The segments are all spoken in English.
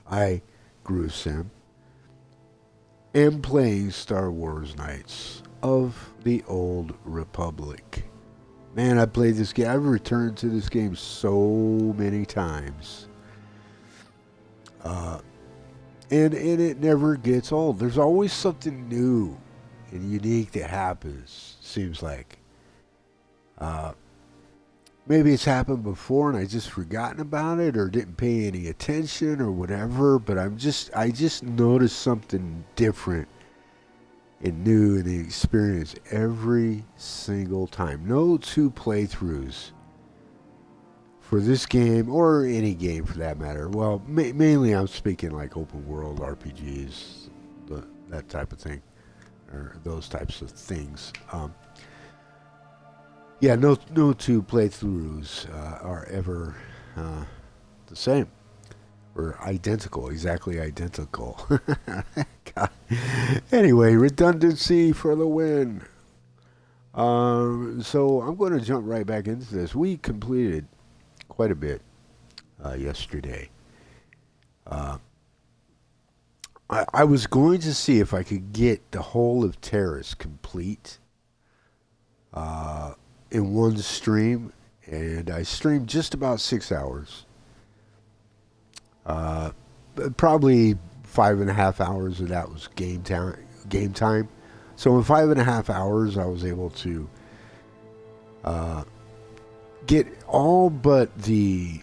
I, GrooveSim, am playing Star Wars Knights of the Old Republic. Man, I played this game. I've returned to this game so many times. Uh, and it never gets old. There's always something new and unique that happens, seems like. Uh, Maybe it's happened before and I just forgotten about it or didn't pay any attention or whatever, but I just noticed something different and new in the experience every single time. No two playthroughs for this game or any game for that matter. Well, mainly I'm speaking like open world RPGs, that type of thing, or those types of things. Yeah, no two playthroughs are ever the same or identical, exactly identical. God. Anyway, redundancy for the win. So I'm going to jump right back into this. We completed quite a bit yesterday. I was going to see if I could get the whole of Terrace complete. In one stream, and I streamed just about 6 hours. Probably 5.5 hours of that was game time. So in 5.5 hours, I was able to get all but the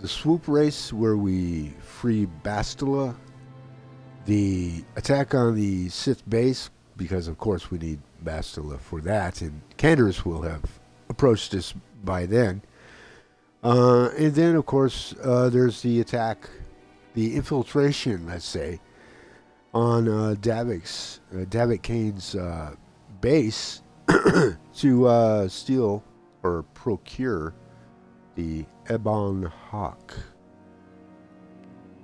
swoop race where we free Bastila, the attack on the Sith base, because of course we need Bastila for that, and Canderous will have approached us by then. And then, of course, there's the attack, the infiltration, let's say, on Davik Kane's base to steal or procure the Ebon Hawk.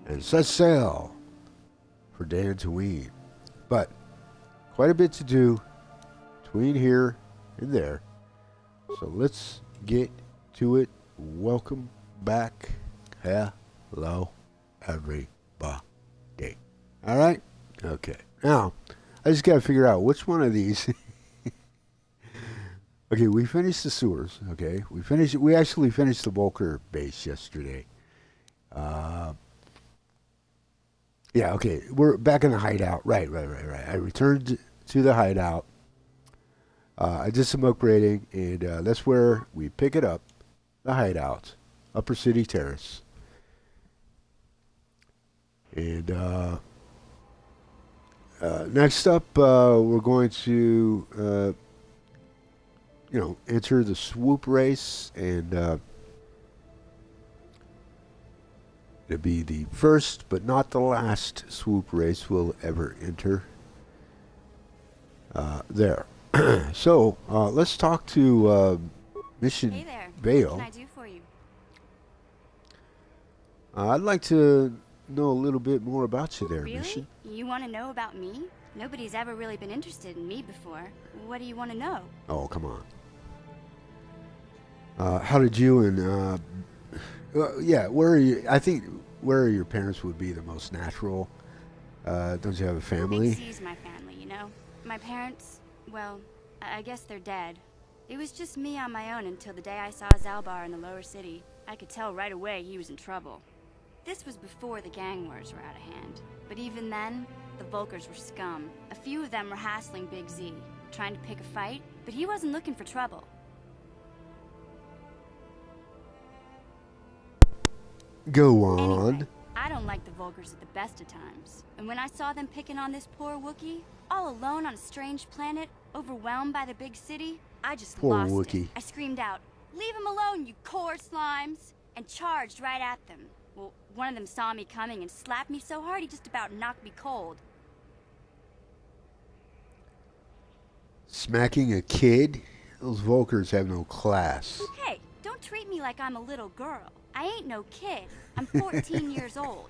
And set sail for Dantooine. But quite a bit to do between here and there. So let's get to it. Welcome back. Hello, everybody. All right? Okay. Now, I just got to figure out which one of these. Okay, we finished the sewers. Okay, we actually finished the Volker base yesterday. Yeah, okay. We're back in the hideout. Right. I returned to the hideout. I did some upgrading, and that's where we pick it up. The hideout. Upper City Terrace. And next up, we're going to, enter the swoop race, and it'll be the first, but not the last swoop race we'll ever enter. There. So, let's talk to Mission Hey there. Vale. What can I do for you? I'd like to know a little bit more about you there, Really? Mission. You want to know about me? Nobody's ever really been interested in me before. What do you want to know? Oh, come on. How did you and, yeah, where are you? I think where your parents would be the most natural. Don't you have a family? Big C's my family, you know? My parents, well, I guess they're dead. It was just me on my own until the day I saw Zalbar in the lower city. I could tell right away he was in trouble. This was before the gang wars were out of hand. But even then, the Volkers were scum. A few of them were hassling Big Z, trying to pick a fight, but he wasn't looking for trouble. Go on. Anyway, I don't like the Volkers at the best of times. And when I saw them picking on this poor Wookiee, all alone on a strange planet, overwhelmed by the big city, I just Poor lost Wookiee. it. I screamed out, "Leave him alone, you core slimes!" and charged right at them. Well, one of them saw me coming and slapped me so hard he just about knocked me cold. Smacking a kid? Those Volkers have no class. Hey, don't treat me like I'm a little girl. I ain't no kid. I'm 14 years old.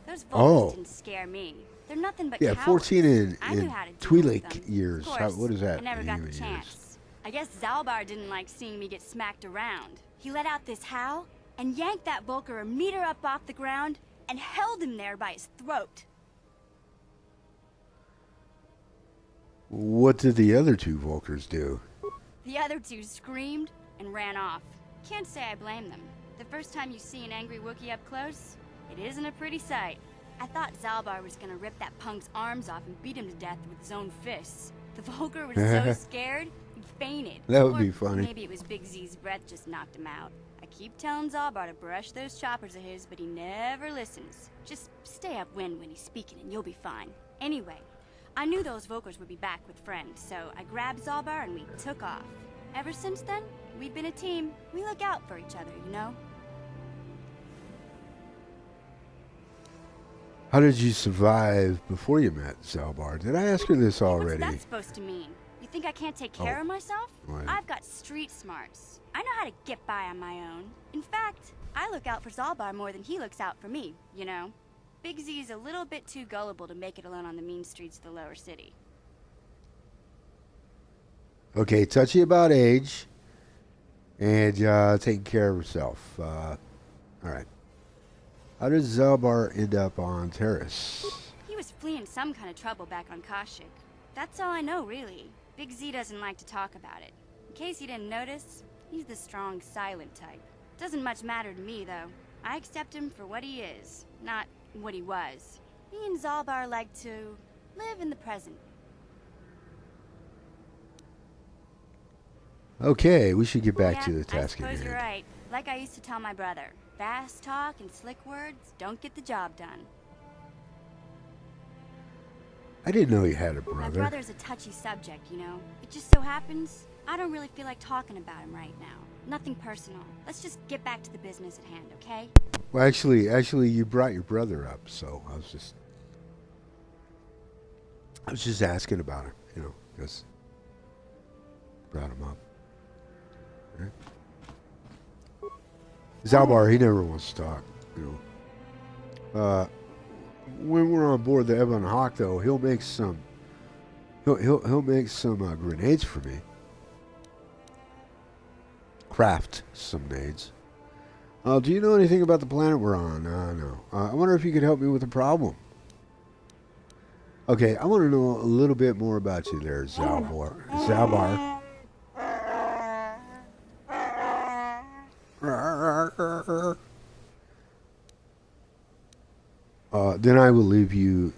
Those Volkers didn't scare me. They're nothing but Yeah, cowards. 14 in I knew how to deal Twi'lek with them. years. Of course, What is that? I never in got the human chance. years? I guess Zalbar didn't like seeing me get smacked around. He let out this howl and yanked that Volker a meter up off the ground and held him there by his throat. What did the other two Volkers do? The other two screamed and ran off. Can't say I blame them. The first time you see an angry Wookiee up close, it isn't a pretty sight. I thought Zalbar was gonna rip that punk's arms off and beat him to death with his own fists. The Volker was so scared, he fainted. That would Or be funny. maybe it was Big Z's breath just knocked him out. I keep telling Zalbar to brush those choppers of his, but he never listens. Just stay upwind when he's speaking and you'll be fine. Anyway, I knew those Volkers would be back with friends, so I grabbed Zalbar and we took off. Ever since then, we've been a team. We look out for each other, you know? How did you survive before you met Zalbar? Did I ask her this already? What's that supposed to mean? You think I can't take care of myself? Right. I've got street smarts. I know how to get by on my own. In fact, I look out for Zalbar more than he looks out for me, you know? Big Z's a little bit too gullible to make it alone on the mean streets of the lower city. Okay, touchy about age and taking care of herself. All right. How did Zalbar end up on Terrace? He was fleeing some kind of trouble back on Kashyyyk. That's all I know, really. Big Z doesn't like to talk about it. In case you didn't notice, he's the strong, silent type. Doesn't much matter to me, though. I accept him for what he is, not what he was. Me and Zalbar like to live in the present. Okay, we should get back to the task I at suppose hand. you're right. Like I used to tell my brother, fast talk and slick words don't get the job done. I didn't know you had a My brother. brother's a touchy subject, you know. It just so happens I don't really feel like talking about him right now. Nothing personal. Let's just get back to the business at hand, okay? Well, actually, you brought your brother up, so I was just asking about him, you know, because brought him up. Right? Zalbar, he never wants to talk, you know. When we're on board the Ebon Hawk, though, he'll make some grenades for me. Craft some nades. Do you know anything about the planet we're on? No. I wonder if you could help me with a problem. Okay, I want to know a little bit more about you there, Zalbar. Then I will leave you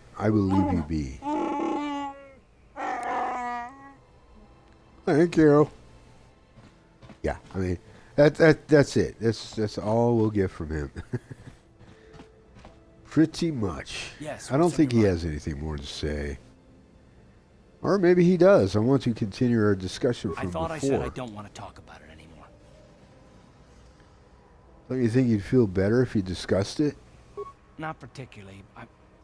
be. Thank you. Yeah, I mean, that's it. That's all we'll get from him. Pretty much. Yes. I don't think he has anything more to say. Or maybe he does. I want to continue our discussion from before. I said I don't want to talk about it anymore. Don't you think you'd feel better if you discussed it? Not particularly.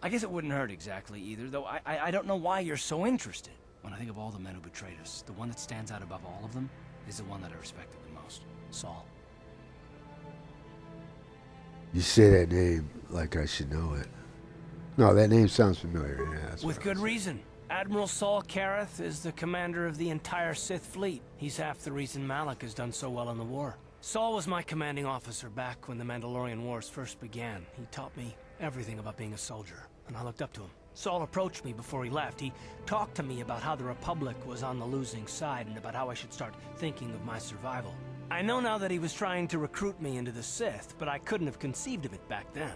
I guess it wouldn't hurt exactly either, though I don't know why you're so interested. When I think of all the men who betrayed us, the one that stands out above all of them is the one that I respected the most, Saul. You say that name like I should know it. No, that name sounds familiar. Yeah, that's With good reason. Admiral Saul Kareth is the commander of the entire Sith fleet. He's half the reason Malak has done so well in the war. Saul was my commanding officer back when the Mandalorian Wars first began. He taught me everything about being a soldier, and I looked up to him. Saul approached me before he left. He talked to me about how the Republic was on the losing side and about how I should start thinking of my survival. I know now that he was trying to recruit me into the Sith, but I couldn't have conceived of it back then.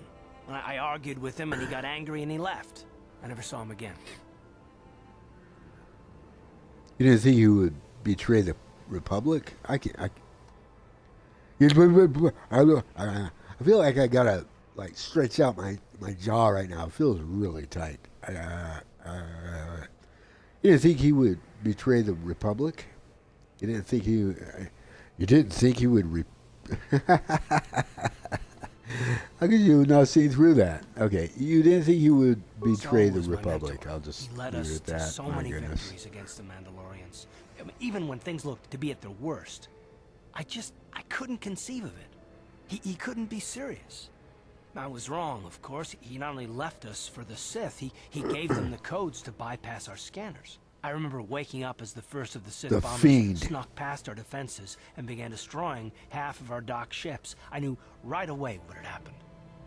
I argued with him and he got angry and he left. I never saw him again. You didn't think you would betray the Republic? I feel like I gotta stretch out my jaw right now. It feels really tight. You didn't think he would betray the Republic? You didn't think he would How could you not see through that? Okay, you didn't think he would betray the Republic. I'll just He led leave us it at to that. so My many goodness. victories against the Mandalorians. I mean, even when things looked to be at their worst, I couldn't conceive of it. He couldn't be serious. I was wrong, of course. He not only left us for the Sith, he gave them the codes to bypass our scanners. I remember waking up as the first of the Sith The bombers Fiend. snuck past our defenses and began destroying half of our docked ships. I knew right away what had happened.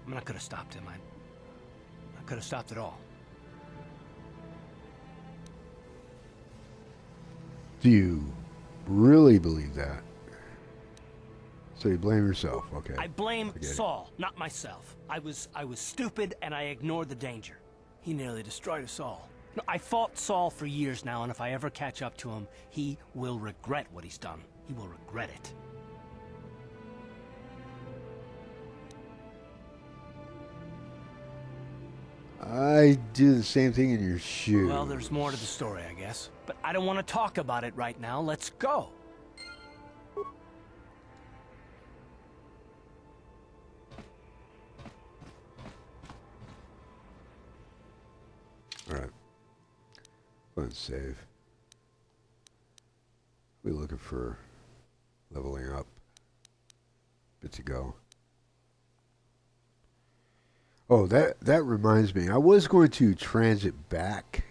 I mean, I could have stopped him. Could have stopped it all. Do you really believe that? So you blame yourself, okay. I blame I get it. Saul, not myself. I was stupid and I ignored the danger. He nearly destroyed us all. No, I fought Saul for years now, and if I ever catch up to him, he will regret what he's done. He will regret it. I do the same thing in your shoes. Well, there's more to the story, I guess. But I don't want to talk about it right now. Let's go. Alright. Let's save. We're looking for leveling up. Good to go. Oh, that reminds me. I was going to transit back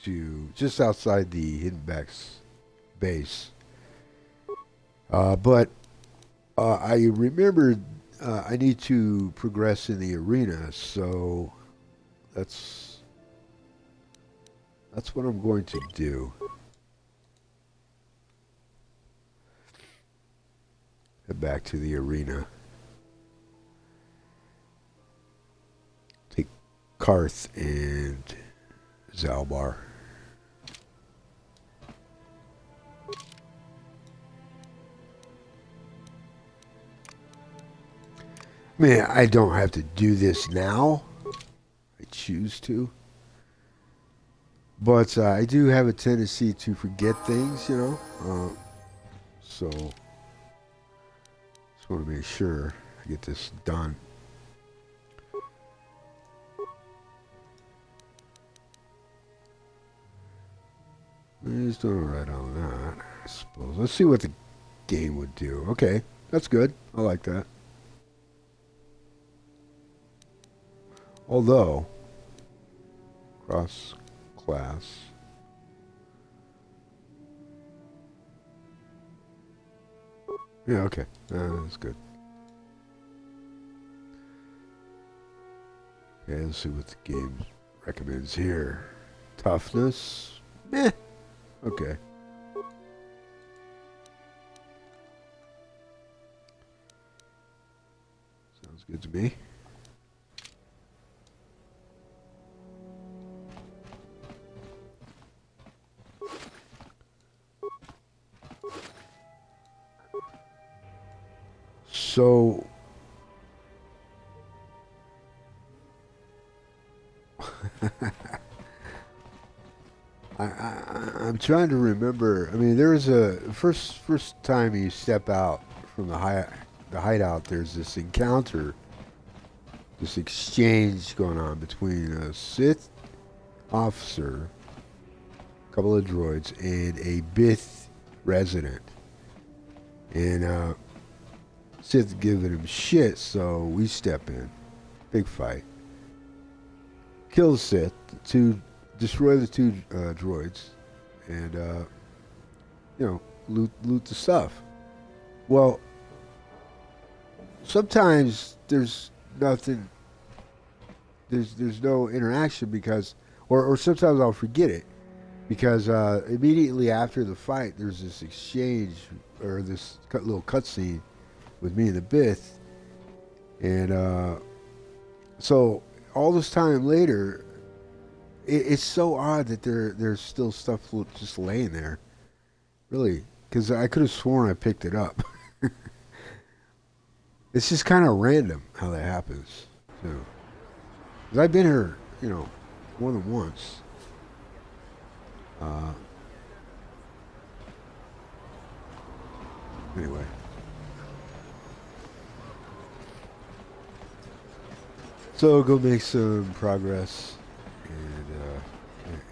to just outside the Hidden Backs base. But I remembered I need to progress in the arena, so that's what I'm going to do. Head back to the arena. Take Karth and Zalbar. I mean, I don't have to do this now. I choose to. But I do have a tendency to forget things, you know. So, just want to make sure I get this done. He's doing all right on that, I suppose. Let's see what the game would do. Okay, that's good. I like that. Although, cross class. Yeah, okay. That's good. Okay, let's see what the game recommends here. Toughness. Meh. Okay. Sounds good to me. So, I'm trying to remember. I mean, there's a first time you step out from the hideout. There's this encounter, this exchange going on between a Sith officer, a couple of droids, and a Bith resident, and Sith giving him shit, so we step in. Big fight. Kill the Sith, destroy the two droids, and you know, loot the stuff. Well, sometimes there's nothing. There's no interaction because, or sometimes I'll forget it because immediately after the fight, there's this exchange or this little cutscene with me and the Bith, and so all this time later, it's so odd that there's still stuff just laying there, really, because I could have sworn I picked it up. It's just kind of random how that happens, too. 'Cause I've been here, you know, more than once. Anyway. So go make some progress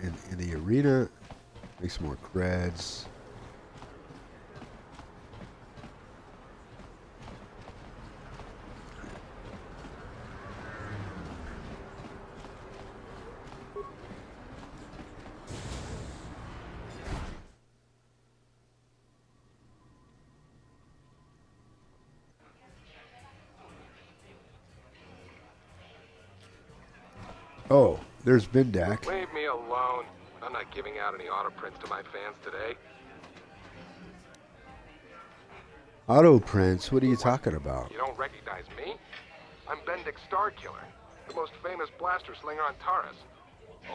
in the arena, make some more creds. Oh, there's Bindak. Leave me alone. I'm not giving out any auto prints to my fans today. Auto prints? What are you talking about? You don't recognize me? I'm Bendik Starkiller, the most famous blaster slinger on Taurus.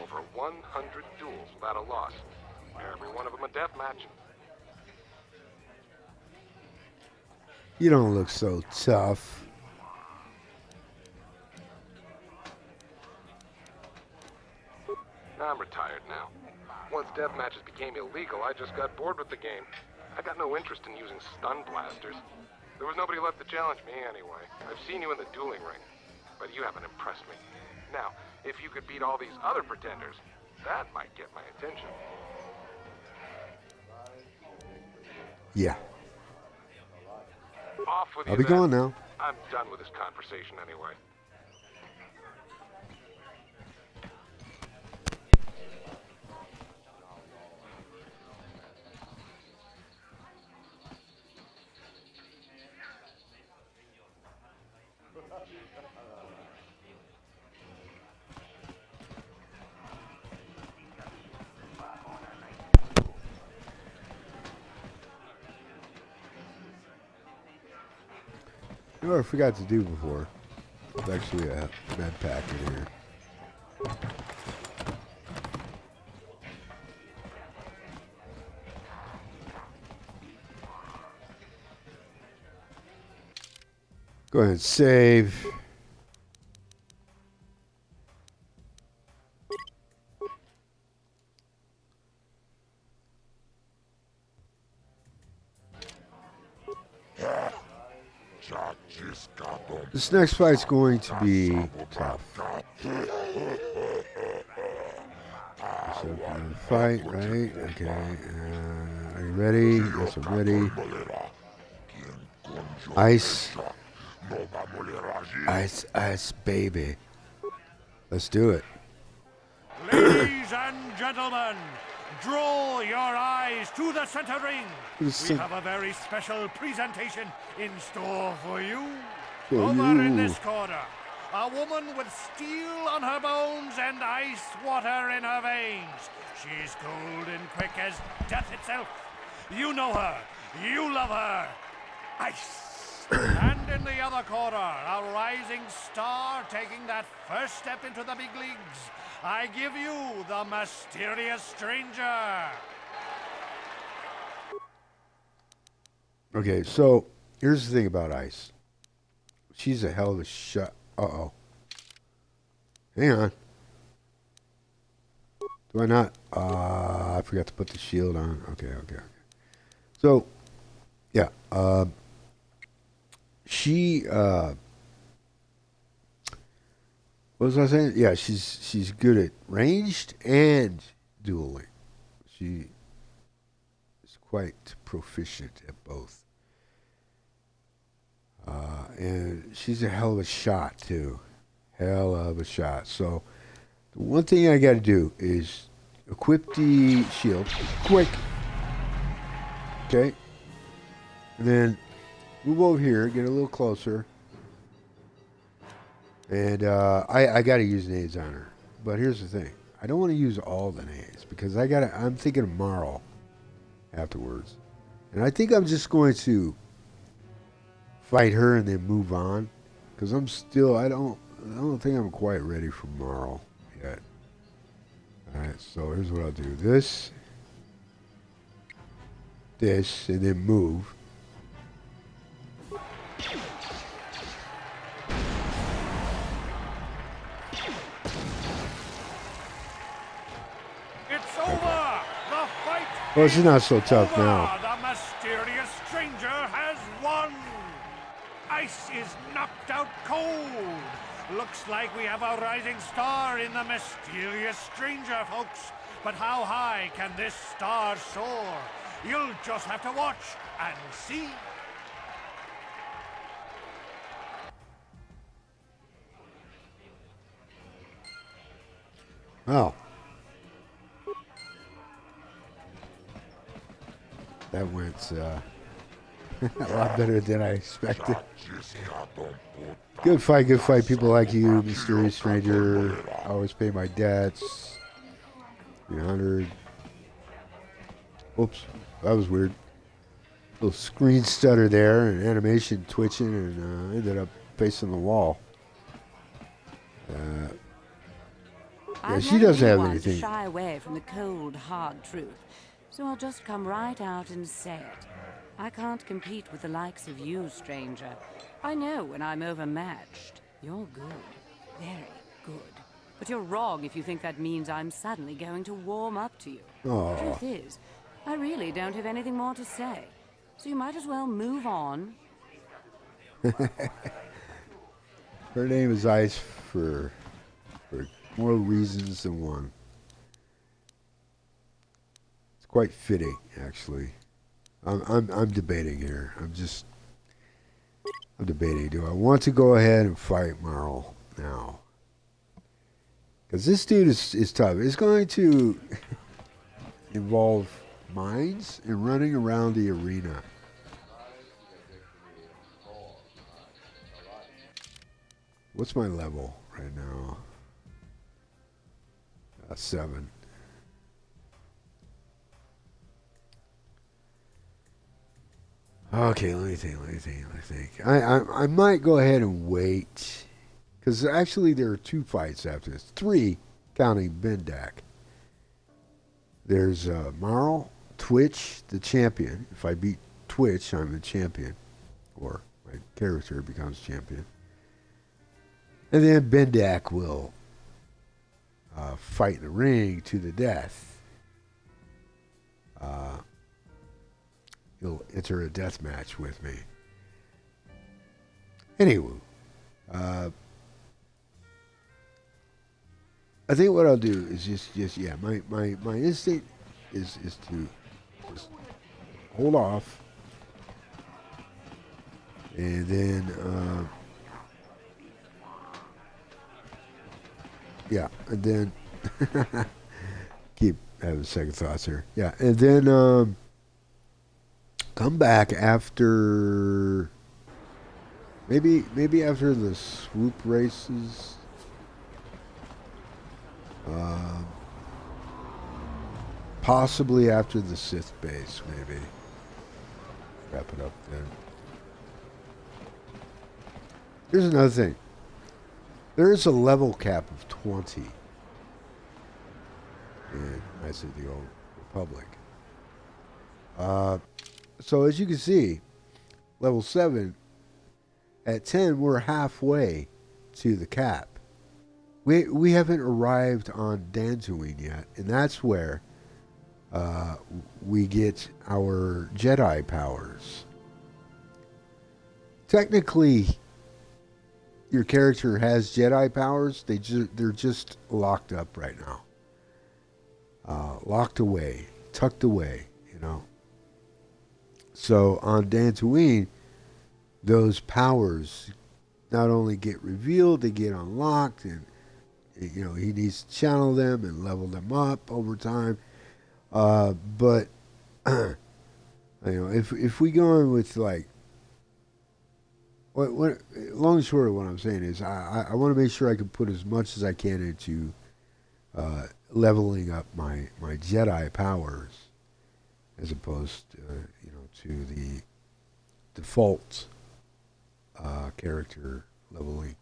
Over 100 duels without a loss. Every one of them a death match. You don't look so tough. I'm retired now. Once death matches became illegal, I just got bored with the game. I got no interest in using stun blasters. There was nobody left to challenge me anyway. I've seen you in the dueling ring, but you haven't impressed me. Now, if you could beat all these other pretenders, that might get my attention. Yeah. Off with you I'll be then. going now. I'm done with this conversation anyway. You know what I forgot to do before? There's actually a med pack in here. Go ahead and save. This next fight's going to be tough. So fight, right? Okay. Are you ready? Yes, I'm ready. Ice. Ice, ice, baby. Let's do it. Ladies and gentlemen, draw your eyes to the center ring. We have a very special presentation in store for you. Over in this corner, a woman with steel on her bones and ice water in her veins. She's cold and quick as death itself. You know her. You love her. Ice. And in the other corner, a rising star taking that first step into the big leagues. I give you the mysterious stranger. Okay, so here's the thing about Ice. She's a hell of a shot. Uh-oh. Hang on. Do I not? I forgot to put the shield on. Okay. So, yeah. She, what was I saying? Yeah, she's good at ranged and dueling. She is quite proficient at both. And she's a hell of a shot, too. Hell of a shot. So, the one thing I got to do is equip the shield quick. Okay. And then move over here, get a little closer. And I got to use nades on her. But here's the thing. I don't want to use all the nades because I'm thinking of Marl afterwards. And I think I'm just going to fight her and then move on, because I don't think I'm quite ready for Marl yet. Alright, so here's what I'll do. This, and then move. It's over. The fight. Well, she's not so is tough over. now. The mysterious stranger has won. Ice is knocked out cold. Looks like we have a rising star in the mysterious stranger, folks. But how high can this star soar? You'll just have to watch and see. Oh. That went, A lot better than I expected. Good fight, good fight. People like you, mysterious stranger. I always pay my debts. 300. Oops, that was weird. Little screen stutter there, and animation twitching, and ended up facing the wall. Yeah, she doesn't have anything. Shy away from the cold, hard truth, so I'll just come right out and say it. I can't compete with the likes of you, stranger. I know when I'm overmatched. You're good, very good. But you're wrong if you think that means I'm suddenly going to warm up to you. Oh. The truth is, I really don't have anything more to say, so you might as well move on. Her name is Ice for more reasons than one. It's quite fitting, actually. I'm debating here. I'm debating. Do I want to go ahead and fight Marl now? Because this dude is tough. It's going to involve mines and running around the arena. What's my level right now? 7. Okay, let me think. I might go ahead and wait. Because actually there are 2 fights after this. 3, counting Bendak. There's Marl, Twitch, the champion. If I beat Twitch, I'm the champion. Or my character becomes champion. And then Bendak will fight in the ring to the death. He'll enter a death match with me. Anyway, I think what I'll do is just my instinct is to just hold off, and then and then keep having second thoughts here. Yeah, and then come back after maybe after the swoop races. Possibly after the Sith base, maybe. Wrap it up then. Here's another thing. There is a level cap of 20 in Knights of the Old Republic. So as you can see, level 7, at 10, we're halfway to the cap. We haven't arrived on Dantooine yet, and that's where we get our Jedi powers. Technically, your character has Jedi powers. They're just locked up right now. Locked away, tucked away, you know. So on Dantooine, those powers not only get revealed, they get unlocked, and you know he needs to channel them and level them up over time. But you know, if we go in with like, what long and short of what I'm saying is, I want to make sure I can put as much as I can into leveling up my Jedi powers, as opposed to, you know, to the default character leveling.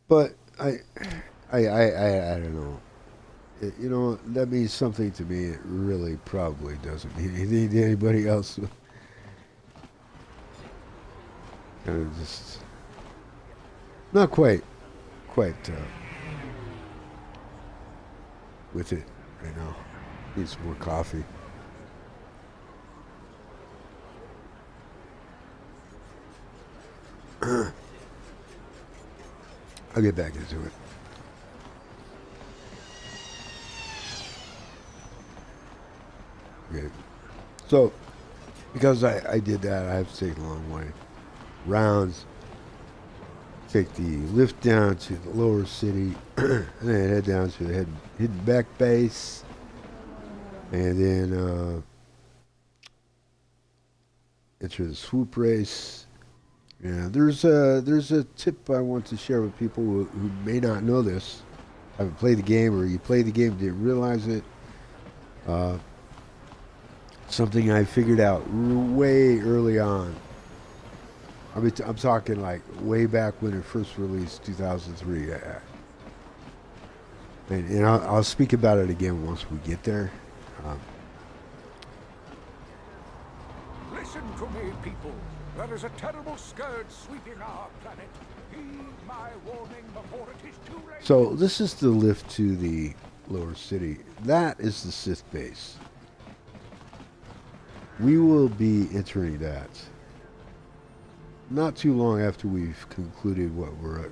But I don't know. You know, that means something to me. It really probably doesn't mean anything to anybody else. Kind of just not quite with it right now. Need some more coffee. I'll get back into it. Okay. So, because I did that, I have to take a long way. Rounds. take the lift down to the lower city, and then head down to the hidden back base, and then enter the swoop race. Yeah, there's a tip I want to share with people who may not know this, haven't played the game, or you played the game didn't realize it. Something I figured out way early on. I mean, I'm talking like way back when it first released, 2003. And I'll speak about it again once we get there. Listen to me, people. There is a terrible scourge sweeping our planet. Heed my warning before it is too late. So this is the lift to the lower city. That is the Sith base. We will be entering that not too long after we've concluded what we're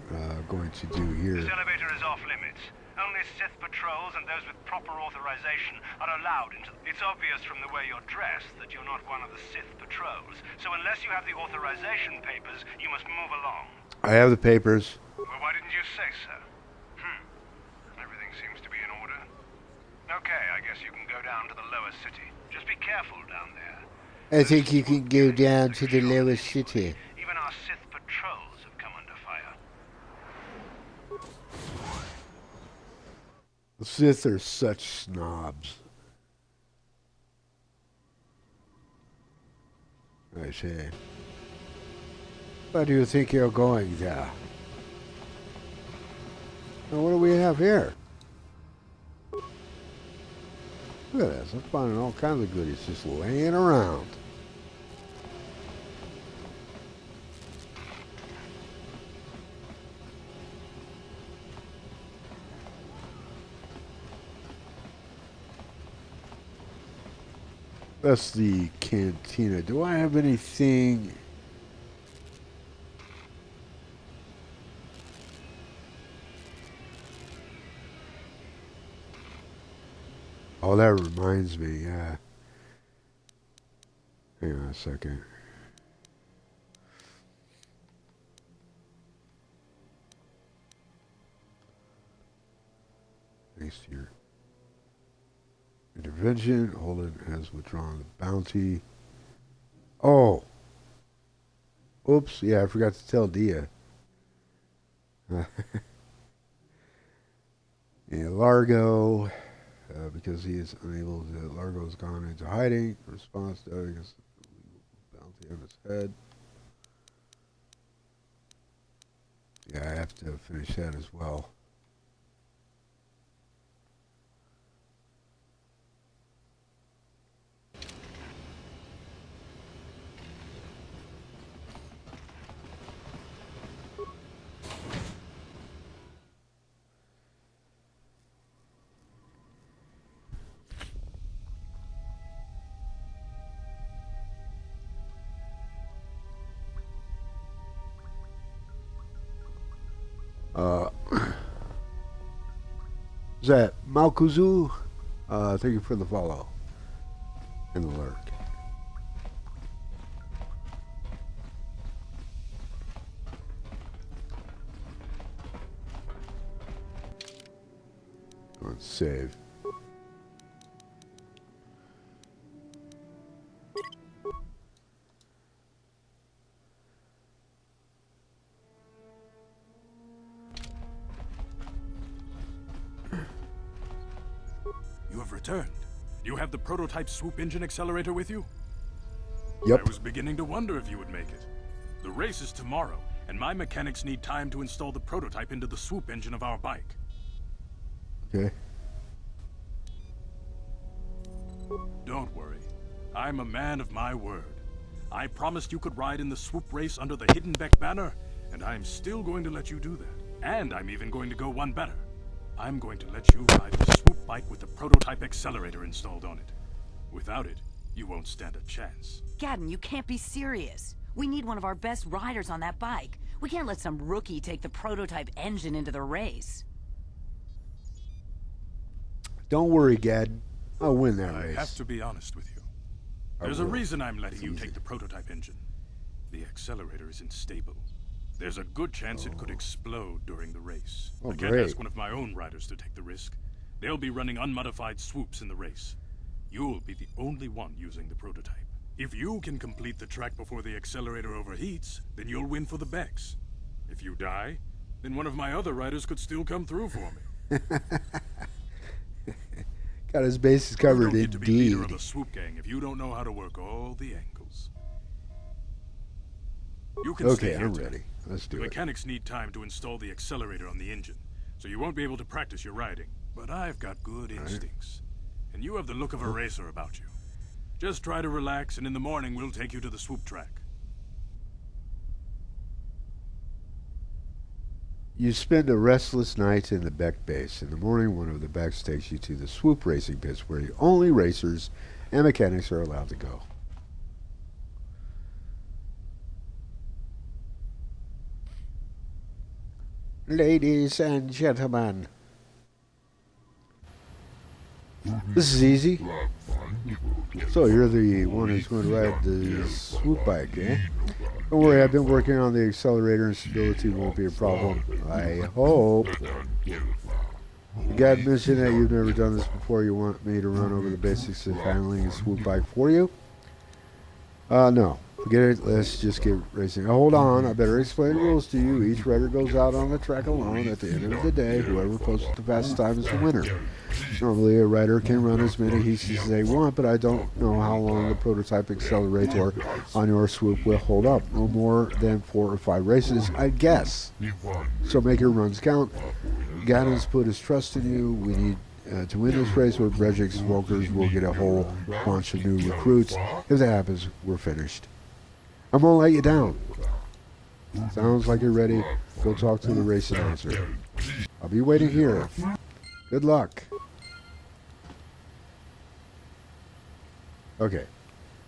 going to do here. This elevator is off limits. Only Sith patrols and those with proper authorization are allowed into. It's obvious from the way you're dressed that you're not one of the Sith patrols. So unless you have the authorization papers, you must move along. I have the papers. Well, why didn't you say so? Everything seems to be in order. Okay, I guess you can go down to the lower city. Just be careful down there. I think you can go down to the lower city. Even our Sith patrols have come under fire. The Sith are such snobs. I say. Where do you think you're going there? Now, what do we have here? Look at this. I'm finding all kinds of goodies just laying around. That's the cantina. Do I have anything? Oh, that reminds me. Hang on a second. Thanks to your intervention, Holden has withdrawn the bounty. Oh. Oops. Yeah, I forgot to tell Dia. Yeah, Largo. Because he is unable to, Largo has gone into hiding. Response to against the bounty on his head. Yeah, I have to finish that as well. Is that Malkuzu? Thank you for the follow and the lurk. Let's save. Returned. You have the prototype swoop engine accelerator with you? Yep. I was beginning to wonder if you would make it. The race is tomorrow, and my mechanics need time to install the prototype into the swoop engine of our bike. Okay. Don't worry. I'm a man of my word. I promised you could ride in the swoop race under the Hidden Beck banner, and I'm still going to let you do that. And I'm even going to go one better. I'm going to let you ride the swoop bike with the prototype accelerator installed on it. Without it, you won't stand a chance. Gadden, you can't be serious. We need one of our best riders on that bike. We can't let some rookie take the prototype engine into the race. Don't worry, Gad. I'll win that race. I have to be honest with you. There's a reason I'm letting you take the prototype engine. The accelerator isn't stable. There's a good chance it could explode during the race. Oh, I can't great. ask one of my own riders to take the risk. They'll be running unmodified swoops in the race. You'll be the only one using the prototype. If you can complete the track before the accelerator overheats, then you'll win for the Bex. If you die, then one of my other riders could still come through for me. Got his bases covered, you don't get to be leader indeed. of a swoop gang if you don't know how to work all the angles. You can stay Okay, here I'm tonight. ready. Let's The do it. mechanics need time to install the accelerator on the engine, so you won't be able to practice your riding. But I've got good instincts. And you have the look of a racer about you. Just try to relax, and in the morning we'll take you to the swoop track. You spend a restless night in the Beck base. In the morning, one of the Becks takes you to the swoop racing pits where only racers and mechanics are allowed to go. Ladies and gentlemen, this is easy. So you're the one who's going to ride the swoop bike, eh? Don't worry, I've been working on the accelerator and stability won't be a problem. I hope. You got to mention that you've never done this before. You want me to run over the basics of handling a swoop bike for you? No. Forget it. Let's just get racing. Hold on. I better explain the rules to you. Each rider goes out on the track alone. At the end of the day, whoever posts the fastest time is the winner. Normally, a rider can run as many heats as they want, but I don't know how long the prototype accelerator on your swoop will hold up. No more than 4 or 5 races, I guess. So make your runs count. Gannon's put his trust in you. We need to win this race with Regic's Volkers. We'll get a whole bunch of new recruits. If that happens, we're finished. I won't let you down. Sounds like you're ready. Go talk to the race announcer. I'll be waiting here. Good luck. Okay.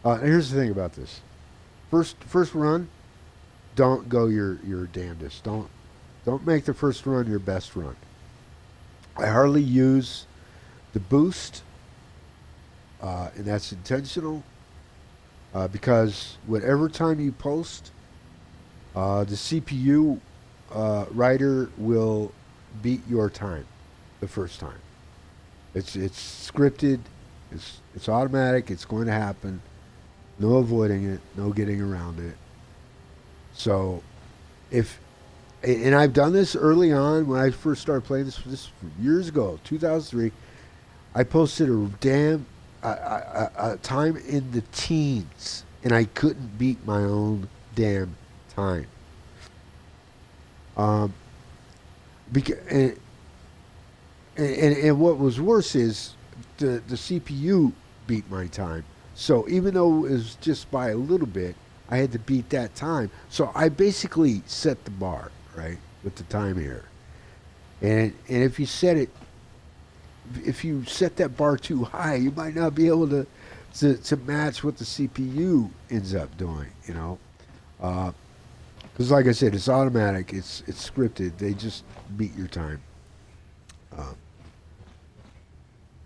Here's the thing about this. First run, don't go your damnedest. Don't make the first run your best run. I hardly use the boost, and that's intentional. Because whatever time you post, the CPU writer will beat your time the first time. It's scripted, it's automatic, it's going to happen. No avoiding it, no getting around it. So, and I've done this early on when I first started playing this years ago, 2003. I posted a time in the teens, and I couldn't beat my own damn time. And what was worse is the CPU beat my time. So even though it was just by a little bit, I had to beat that time. So I basically set the bar, right, with the time here. And if you set it, if you set that bar too high, you might not be able to match what the CPU ends up doing, you know. Because like I said, it's automatic, it's scripted. They just beat your time.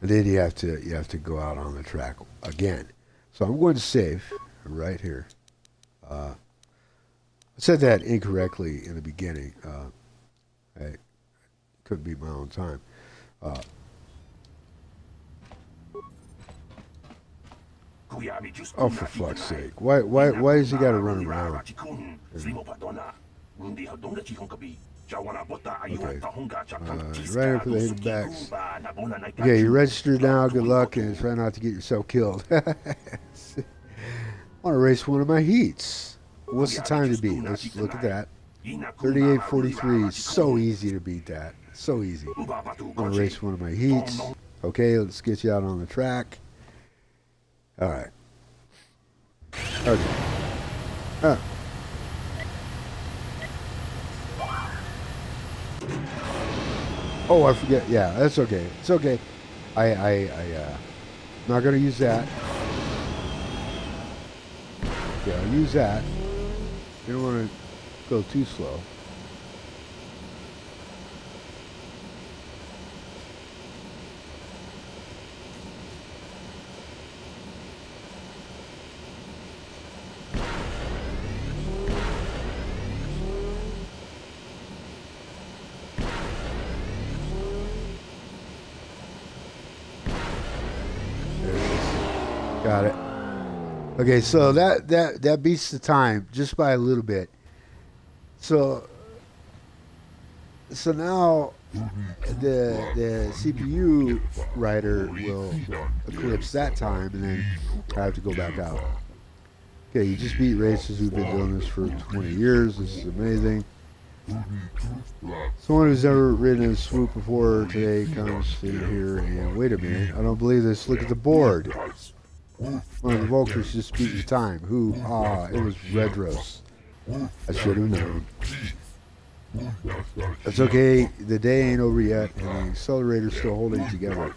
And then you have to go out on the track again. So I'm going to save right here. I said that incorrectly in the beginning. I couldn't beat my own time. Oh, for fuck's sake! Why does he got to run around? Okay. Right for the hidden backs. Okay, you're registered now. Good luck, and try not to get yourself killed. I want to race one of my heats. What's the time to beat? Let's look at that. 38:43. So easy to beat that. So easy. I want to race one of my heats. Okay, let's get you out on the track. All right. Okay. Oh, I forget. Yeah, that's okay. It's okay. I'm not gonna use that. Yeah, I'll use that. You don't want to go too slow. Got it. Okay, so that beats the time just by a little bit. So now the CPU writer will eclipse that time, and then I have to go back out. Okay, you just beat racers who've been doing this for 20 years. This is amazing. Someone who's never ridden a swoop before today comes in here and wait a minute, I don't believe this. Look at the board. One of the Vulcans just beat the time. Who? Ah, it was Redros. I should have known. That's okay. The day ain't over yet, and the accelerator's still holding together.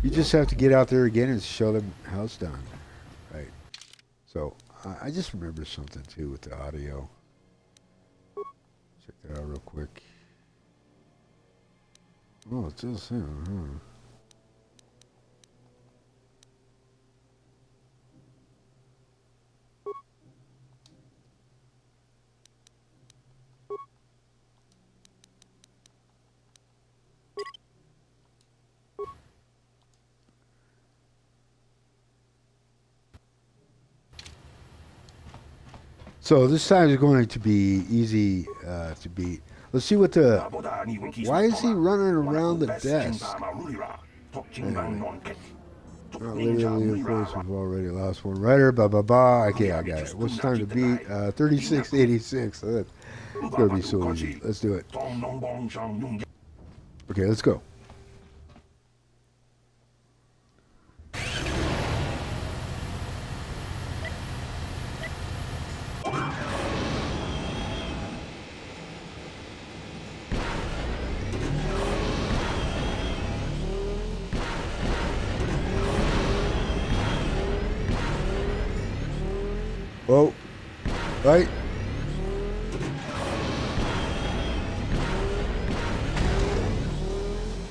You just have to get out there again and show them how it's done. Right. So, I just remember something, too, with the audio. Check that out real quick. Oh, it's just him, huh? So this time is going to be easy to beat. Let's see what the... Why is he running around the desk? Anyway. Not literally, of course, we've already lost one writer. Blah, blah, blah. Okay, I got it. What's time to beat? 3686. It's going to be so easy. Let's do it. Okay, let's go. Oh, right.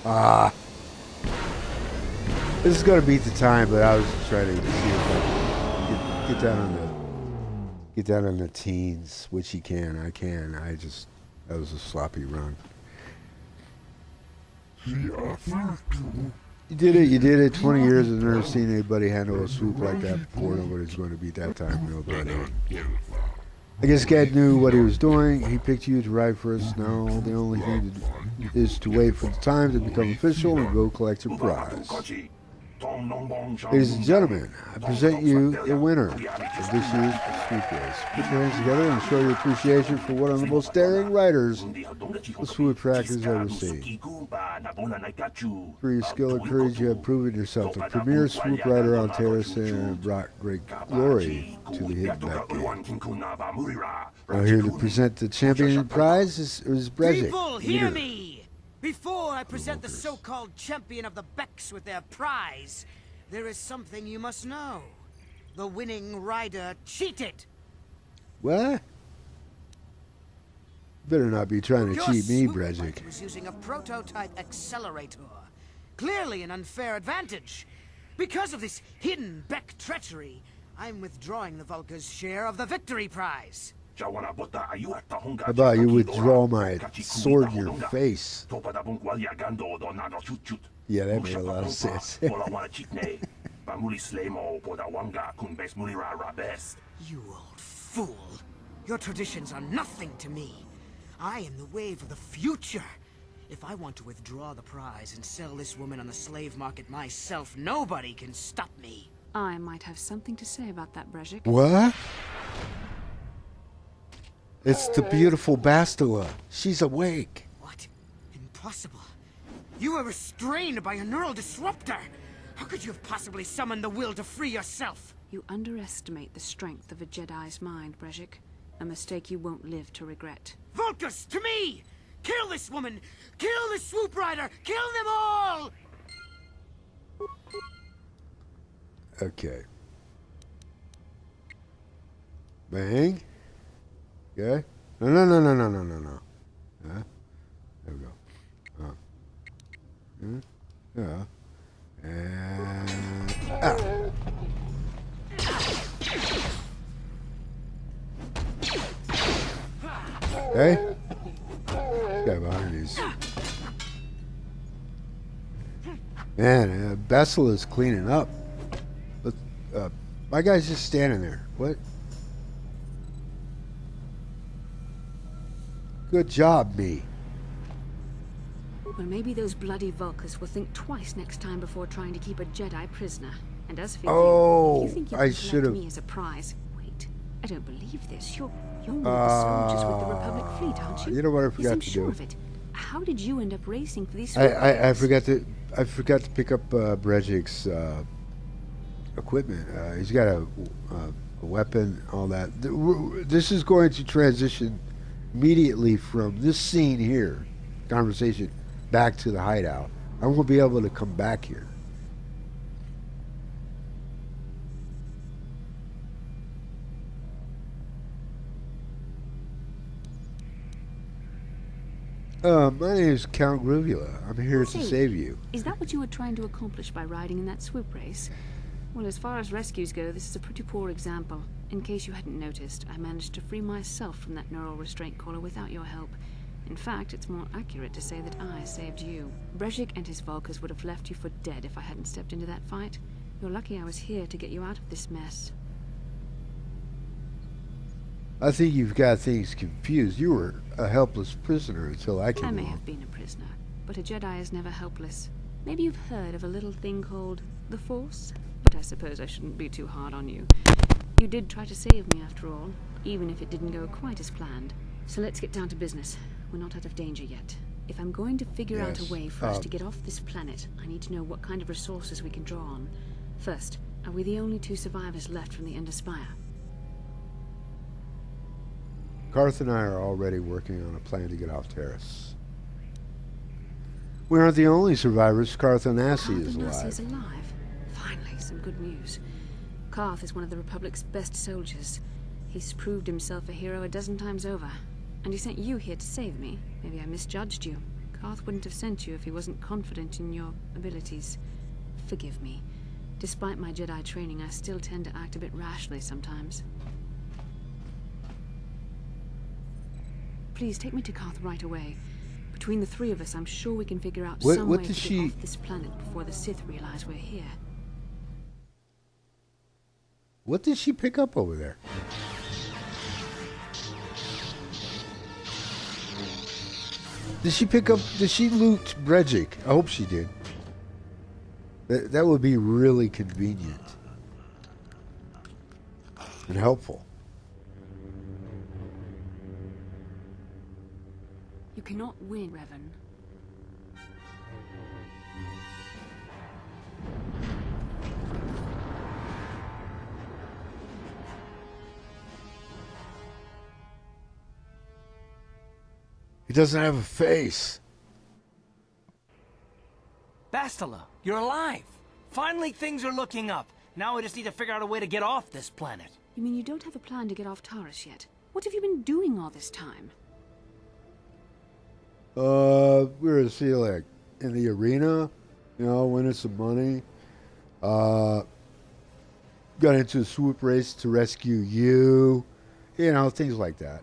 Ah. This is going to beat the time, but I was just trying to see if I can get down on the teens, which he can. I can. That was a sloppy run. You did it. 20 years. I've never seen anybody handle a swoop like that before. Nobody's going to beat that time. Nobody. I guess God knew what he was doing. He picked you to ride for us. Now the only thing is to wait for the time to become official and go collect your prize. Ladies and gentlemen, I present you the winner of this year's swoop race. Put your hands together and show your appreciation for one of the most daring riders the swoop track has ever seen. For your skill and courage, you have proven yourself the premier swoop rider on Terrace and brought great glory to the hidden back game. Now here to present the champion prize is Brezek. People, hear me! Before I present the so-called champion of the Becks with their prize, there is something you must know. The winning rider cheated. What? Better not be trying to cheat me, Brezek. Was using a prototype accelerator. Clearly an unfair advantage. Because of this hidden Beck treachery, I'm withdrawing the Vulca's share of the victory prize. How about you withdraw my sword in your face? Yeah, that made a lot of sense. You old fool. Your traditions are nothing to me. I am the wave of the future. If I want to withdraw the prize and sell this woman on the slave market myself, nobody can stop me. I might have something to say about that, Brezek. What? It's the beautiful Bastila. She's awake. What? Impossible. You were restrained by a neural disruptor. How could you have possibly summoned the will to free yourself? You underestimate the strength of a Jedi's mind, Brezek. A mistake you won't live to regret. Vulcus, to me! Kill this woman! Kill the swoop rider! Kill them all! Okay. Bang. Okay. No. Yeah. There we go. Yeah. And out. Okay. Guy behind these. Man, Bastila is cleaning up. My guy's just standing there. What? Good job, me. Well, maybe those bloody Vulkars will think twice next time before trying to keep a Jedi prisoner. And as for Oh, you, if you think you I can should select have. me as a prize, wait, I don't believe this. You're one of the soldiers with the Republic fleet, aren't you? You know what I Yes, forgot I'm to sure do? of it. How did you end up racing for these? I forgot to pick up Brejik's equipment. He's got a weapon, all that. This is going to transition immediately from this scene here, conversation, back to the hideout. I won't be able to come back here. My name is Count Gruvula. I'm here to save you. Is that what you were trying to accomplish by riding in that swoop race? Well, as far as rescues go, this is a pretty poor example. In case you hadn't noticed, I managed to free myself from that neural restraint collar without your help. In fact, it's more accurate to say that I saved you. Brejik and his Vulkars would have left you for dead if I hadn't stepped into that fight. You're lucky I was here to get you out of this mess. I think you've got things confused. You were a helpless prisoner until I came I may along. have been a prisoner, but a Jedi is never helpless. Maybe you've heard of a little thing called the Force? But I suppose I shouldn't be too hard on you. You did try to save me after all, even if it didn't go quite as planned. So let's get down to business. We're not out of danger yet. If I'm going to figure out a way for us to get off this planet, I need to know what kind of resources we can draw on. First, are we the only two survivors left from the Ender Spire? Karth and I are already working on a plan to get off Terrace. We aren't the only survivors. Karth Onasi is alive. Is alive. Finally, some good news. Karth is one of the Republic's best soldiers. He's proved himself a hero a dozen times over. And he sent you here to save me. Maybe I misjudged you. Karth wouldn't have sent you if he wasn't confident in your abilities. Forgive me. Despite my Jedi training, I still tend to act a bit rashly sometimes. Please take me to Karth right away. Between the three of us, I'm sure we can figure out some way to get off this planet before the Sith realize we're here. What did she pick up over there? Did she loot Brejik? I hope she did. That would be really convenient and helpful. You cannot win, Revan. He doesn't have a face. Bastila, you're alive. Finally, things are looking up. Now we just need to figure out a way to get off this planet. You mean you don't have a plan to get off Taurus yet? What have you been doing all this time? We were like in the arena, winning some money. Got into a swoop race to rescue you. Things like that.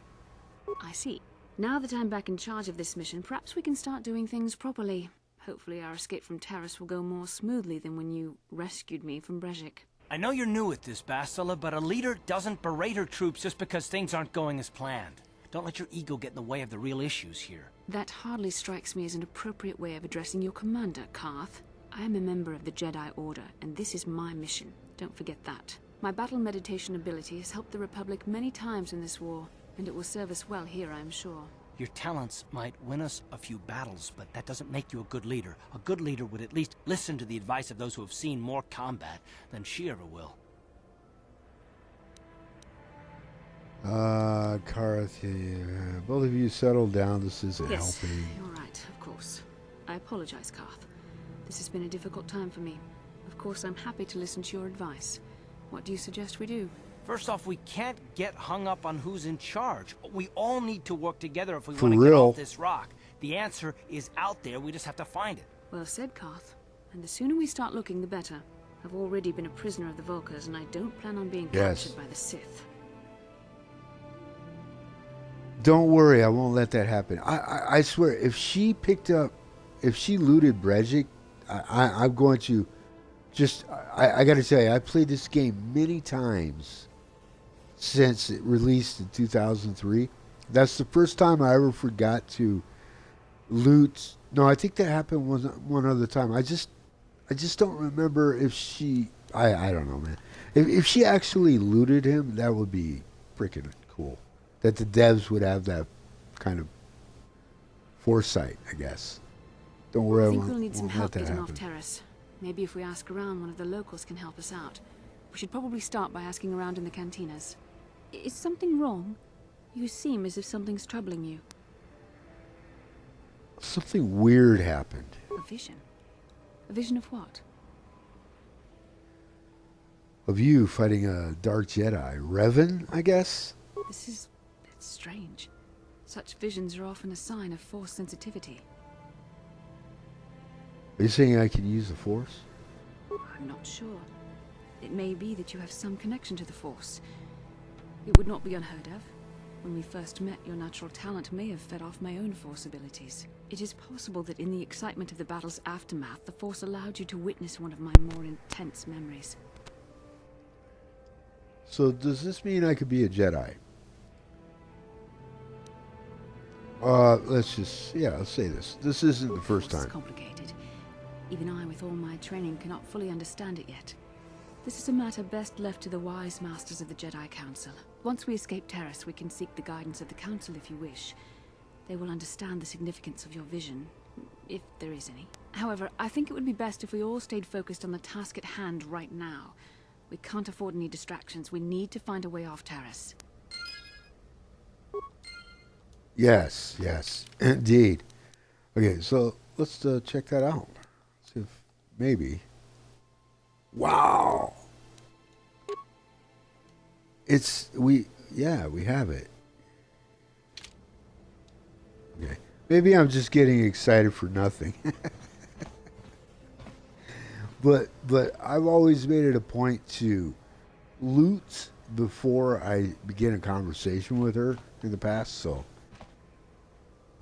I see. Now that I'm back in charge of this mission, perhaps we can start doing things properly. Hopefully our escape from Taurus will go more smoothly than when you rescued me from Brejik. I know you're new at this, Bastila, but a leader doesn't berate her troops just because things aren't going as planned. Don't let your ego get in the way of the real issues here. That hardly strikes me as an appropriate way of addressing your commander, Karth. I am a member of the Jedi Order, and this is my mission. Don't forget that. My battle meditation ability has helped the Republic many times in this war, and it will serve us well here, I am sure. Your talents might win us a few battles, but that doesn't make you a good leader. A good leader would at least listen to the advice of those who have seen more combat than she ever will. Karth, both of you settle down. This isn't helping. You're right, of course. I apologize, Karth. This has been a difficult time for me. Of course, I'm happy to listen to your advice. What do you suggest we do? First off, we can't get hung up on who's in charge. We all need to work together if we For want to get real. off this rock. The answer is out there. We just have to find it. Well said, Karth. And the sooner we start looking, the better. I've already been a prisoner of the Vulkars, and I don't plan on being captured by the Sith. Don't worry, I won't let that happen. I swear, if she looted Brejik, I'm going to just I got to tell you, I played this game many times since it released in 2003. That's the first time I ever forgot to loot. No, I think that happened one other time. I just don't remember if she. I don't know, man. If she actually looted him, that would be freaking cool. That the devs would have that kind of foresight, I guess. Don't worry, I I think won't, we'll need some won't help let that getting happen. off Terrace. Maybe if we ask around, one of the locals can help us out. We should probably start by asking around in the cantinas. Is something wrong? You seem as if something's troubling you. Something weird happened. A vision? A vision of what? Of you fighting a dark Jedi. Revan, I guess? It's strange. Such visions are often a sign of Force sensitivity. Are you saying I can use the Force? I'm not sure. It may be that you have some connection to the Force. It would not be unheard of. When we first met, your natural talent may have fed off my own Force abilities. It is possible that in the excitement of the battle's aftermath, the Force allowed you to witness one of my more intense memories. So does this mean I could be a Jedi? Let's say this. This isn't the first time. It's complicated. Even I, with all my training, cannot fully understand it yet. This is a matter best left to the wise masters of the Jedi Council. Once we escape Terrace, we can seek the guidance of the Council if you wish. They will understand the significance of your vision, if there is any. However, I think it would be best if we all stayed focused on the task at hand right now. We can't afford any distractions. We need to find a way off Terrace. Yes, indeed. Okay, so let's check that out. See if maybe. Wow. We have it. Okay. Maybe I'm just getting excited for nothing. But I've always made it a point to loot before I begin a conversation with her in the past, so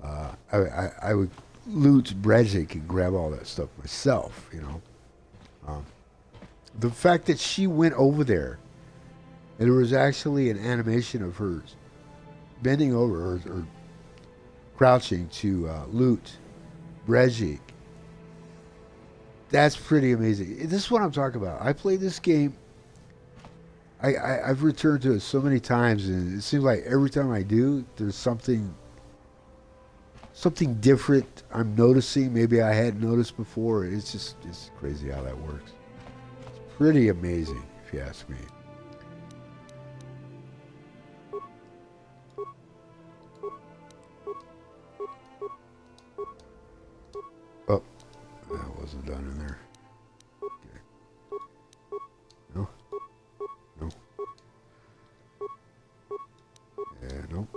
I would loot Brezik and grab all that stuff myself, you know. The fact that she went over there, and there was actually an animation of her bending over or crouching to loot Brezik. That's pretty amazing. This is what I'm talking about. I played this game. I've returned to it so many times, and it seems like every time I do, there's something different I'm noticing. Maybe I hadn't noticed before. It's crazy how that works. It's pretty amazing, if you ask me. Oh, that wasn't done in there. Okay. No. Yeah, no.